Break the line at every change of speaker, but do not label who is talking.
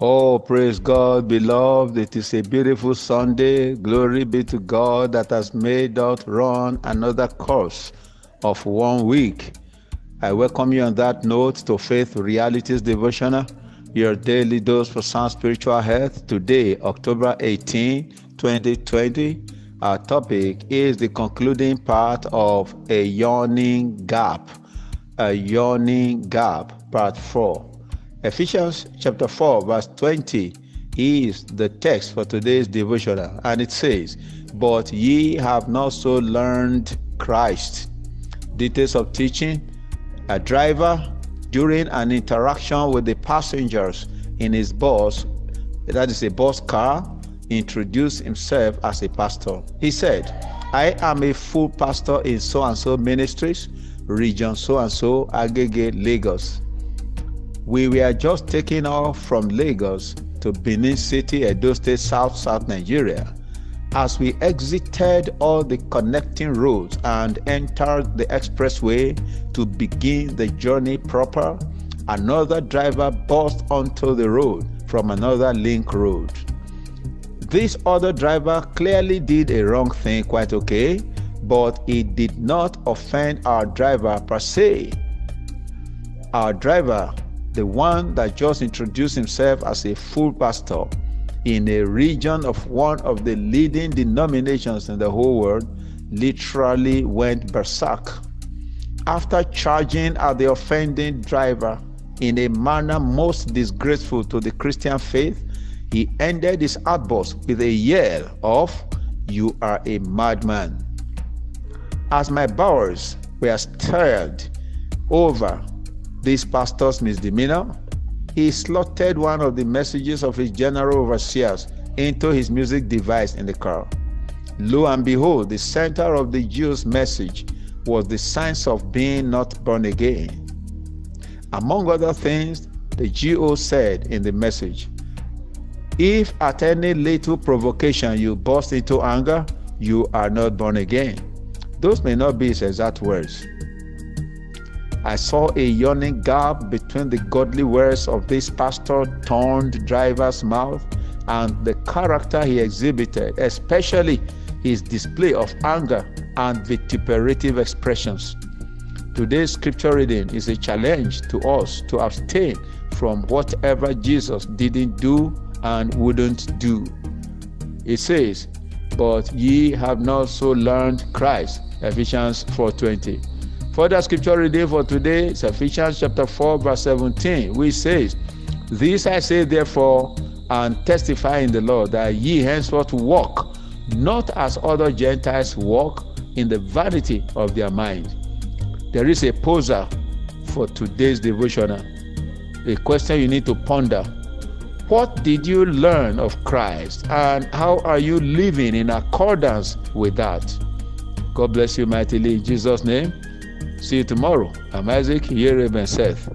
Oh, praise God, beloved. It is a beautiful Sunday. Glory be to God that has made us run another course of 1 week. I welcome you on that note to Faith Realities Devotional, your daily dose for sound spiritual health. Today, October 18, 2020, our topic is the concluding part of A Yawning Gap. A Yawning Gap, Part 4. Ephesians chapter 4 verse 20 is the text for today's devotional, and it says, "But ye have not so learned Christ." Details of teaching: a driver, during an interaction with the passengers in his bus, that is a bus car, introduced himself as a pastor. He said, "I am a full pastor in so-and-so ministries, region so-and-so, Agege, Lagos." We were just taking off from Lagos to Benin City, Edo State, South Nigeria. As we exited all the connecting roads and entered the expressway to begin the journey proper, another driver burst onto the road from another link road. This other driver clearly did a wrong thing, quite okay, but it did not offend our driver per se. Our driver, the one that just introduced himself as a full pastor in a region of one of the leading denominations in the whole world, literally went berserk. After charging at the offending driver in a manner most disgraceful to the Christian faith, he ended his outburst with a yell of, "You are a madman." As my bowels were stirred over this pastor's misdemeanor, he slotted one of the messages of his general overseers into his music device in the car. Lo and behold, the center of the Jew's message was the signs of being not born again. Among other things, the GO said in the message, "If at any little provocation you burst into anger, you are not born again." Those may not be his exact words. I saw a yawning gap between the godly words of this pastor-turned driver's mouth and the character he exhibited, especially his display of anger and vituperative expressions. Today's scripture reading is a challenge to us to abstain from whatever Jesus didn't do and wouldn't do. It says, "But ye have not so learned Christ," Ephesians 4:20. Further scripture reading for today is Ephesians chapter 4 verse 17, which says, "This I say therefore, and testify in the Lord, that ye henceforth walk, not as other Gentiles walk, in the vanity of their mind." There is a poser for today's devotional, a question you need to ponder. What did you learn of Christ, and how are you living in accordance with that? God bless you mightily in Jesus' name. See you tomorrow. I'm Isaac Yere Ben Seth.